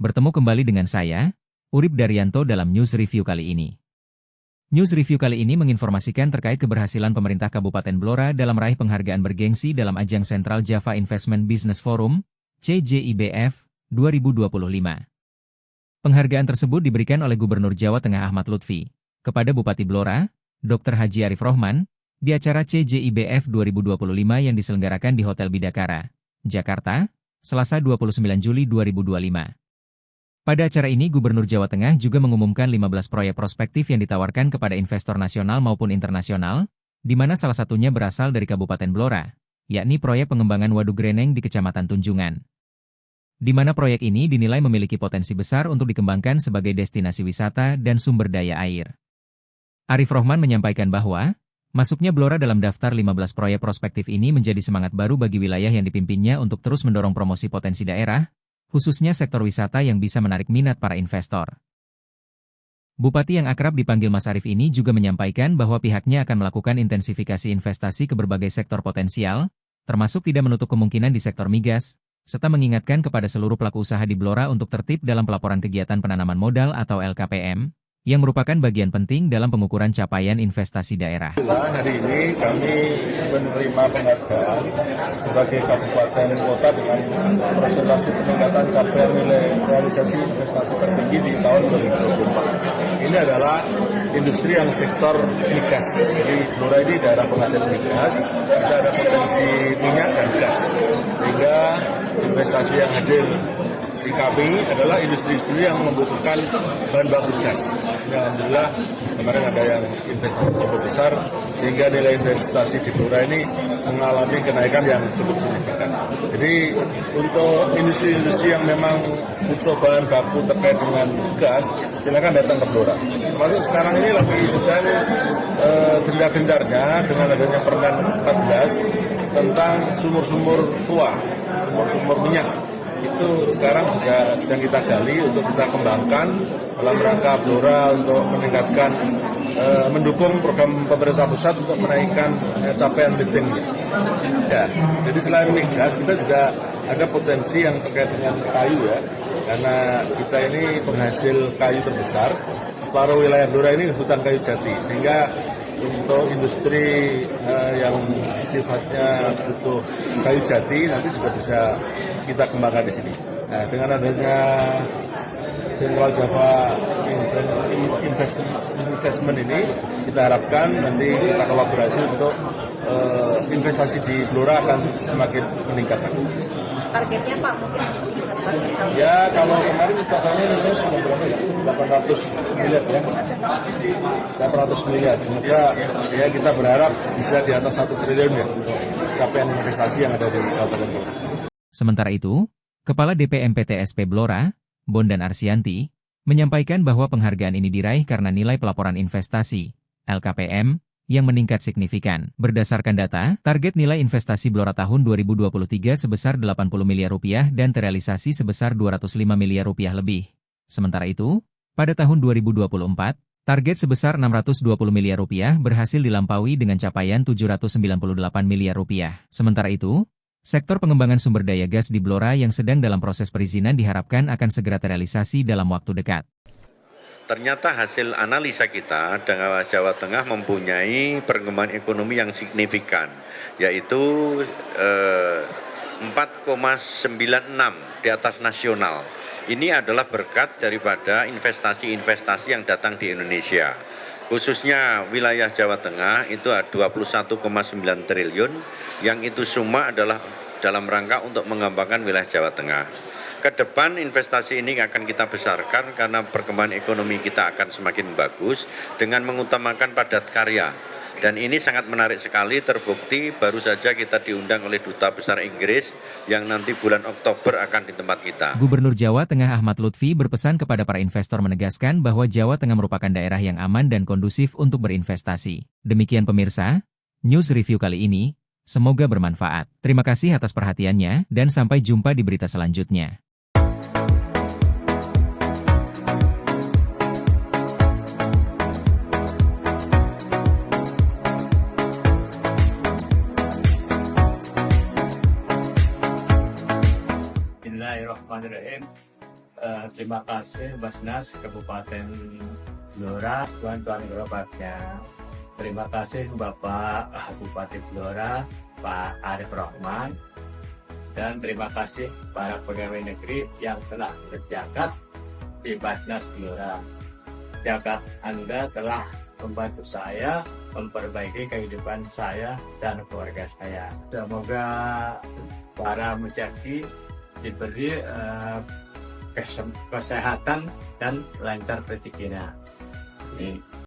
Bertemu kembali dengan saya, Urip Daryanto dalam News Review kali ini. News Review kali ini menginformasikan terkait keberhasilan pemerintah Kabupaten Blora dalam meraih penghargaan bergengsi dalam ajang Central Java Investment Business Forum, CJIBF, 2025. Penghargaan tersebut diberikan oleh Gubernur Jawa Tengah Ahmad Lutfi kepada Bupati Blora, Dr. Haji Arif Rohman, di acara CJIBF 2025 yang diselenggarakan di Hotel Bidakara, Jakarta, Selasa 29 Juli 2025. Pada acara ini Gubernur Jawa Tengah juga mengumumkan 15 proyek prospektif yang ditawarkan kepada investor nasional maupun internasional, di mana salah satunya berasal dari Kabupaten Blora, yakni proyek pengembangan Waduk Greneng di Kecamatan Tunjungan. Di mana proyek ini dinilai memiliki potensi besar untuk dikembangkan sebagai destinasi wisata dan sumber daya air. Arif Rohman menyampaikan bahwa, masuknya Blora dalam daftar 15 proyek prospektif ini menjadi semangat baru bagi wilayah yang dipimpinnya untuk terus mendorong promosi potensi daerah, khususnya sektor wisata yang bisa menarik minat para investor. Bupati yang akrab dipanggil Mas Arif ini juga menyampaikan bahwa pihaknya akan melakukan intensifikasi investasi ke berbagai sektor potensial, termasuk tidak menutup kemungkinan di sektor migas, serta mengingatkan kepada seluruh pelaku usaha di Blora untuk tertib dalam pelaporan kegiatan penanaman modal atau LKPM, yang merupakan bagian penting dalam pengukuran capaian investasi daerah. Hari ini kami menerima penghargaan sebagai kabupaten kota dengan presentasi peningkatan capaian nilai realisasi investasi tertinggi di tahun 2024. Ini adalah industri yang sektor migas. Jadi Blora ini daerah penghasil migas, kita ada potensi minyak dan gas. Sehingga investasi yang hadir di kami adalah industri-industri yang membutuhkan bahan baku gas. Alhamdulillah kemarin ada yang investasi cukup besar sehingga nilai investasi di Blora ini mengalami kenaikan yang cukup signifikan. Jadi untuk industri-industri yang memang butuh bahan baku terkait dengan gas, silakan datang ke Blora. Termasuk sekarang ini lagi sedang gencar-gencarnya dengan adanya Permen 14 tentang sumur-sumur tua, sumur-sumur minyak. Itu sekarang juga sedang kita gali untuk kita kembangkan dalam rangka Blora untuk meningkatkan, mendukung program pemerintah pusat untuk menaikkan capaian liftingnya. Ya, jadi selain migas kita juga ada potensi yang terkait dengan kayu ya, karena kita ini penghasil kayu terbesar. Separuh wilayah Blora ini hutan kayu jati, sehingga untuk industri yang sifatnya butuh kayu jati nanti juga bisa kita kembangkan di sini. Nah, dengan adanya Central Java Investment ini, kita harapkan nanti kita kolaborasi untuk investasi di Blora akan semakin meningkat. Targetnya Pak mungkin investasi tahun ini? Ya, kalau kemarin katanya ini sudah berapa ya? 800 miliar ya. 800 miliar. Semoga ya kita berharap bisa di atas 1 triliun ya untuk capaian investasi yang ada di Kabupaten Blora. Sementara itu, Kepala DPMPTSP Blora, Bondan Arsianti, menyampaikan bahwa penghargaan ini diraih karena nilai pelaporan investasi, LKPM, yang meningkat signifikan. Berdasarkan data, target nilai investasi Blora tahun 2023 sebesar 80 miliar rupiah dan terrealisasi sebesar 205 miliar rupiah lebih. Sementara itu, pada tahun 2024, target sebesar 620 miliar rupiah berhasil dilampaui dengan capaian 798 miliar rupiah. Sementara itu, sektor pengembangan sumber daya gas di Blora yang sedang dalam proses perizinan diharapkan akan segera terrealisasi dalam waktu dekat. Ternyata hasil analisa kita, Jawa Tengah mempunyai perkembangan ekonomi yang signifikan, yaitu 4,96 di atas nasional. Ini adalah berkat daripada investasi-investasi yang datang di Indonesia. Khususnya wilayah Jawa Tengah itu 21,9 triliun, yang itu semua adalah dalam rangka untuk mengembangkan wilayah Jawa Tengah. Ke depan investasi ini akan kita besarkan karena perkembangan ekonomi kita akan semakin bagus dengan mengutamakan padat karya. Dan ini sangat menarik sekali, terbukti baru saja kita diundang oleh Duta Besar Inggris yang nanti bulan Oktober akan di tempat kita. Gubernur Jawa Tengah Ahmad Lutfi berpesan kepada para investor menegaskan bahwa Jawa Tengah merupakan daerah yang aman dan kondusif untuk berinvestasi. Demikian pemirsa, News Review kali ini, semoga bermanfaat. Terima kasih atas perhatiannya dan sampai jumpa di berita selanjutnya. Bismillahirrahmanirrahim. Terima kasih Basnas Kabupaten Blora, tuan-tuan gerobaknya. Terima kasih Bapak Bupati Blora, Pak Arif Rahman, dan terima kasih para pegawai negeri yang telah berjagat di Basnas Blora. Jagat Anda telah membantu saya memperbaiki kehidupan saya dan keluarga saya. Semoga para mujaki diberi kesehatan dan lancar rezekinya. Amin.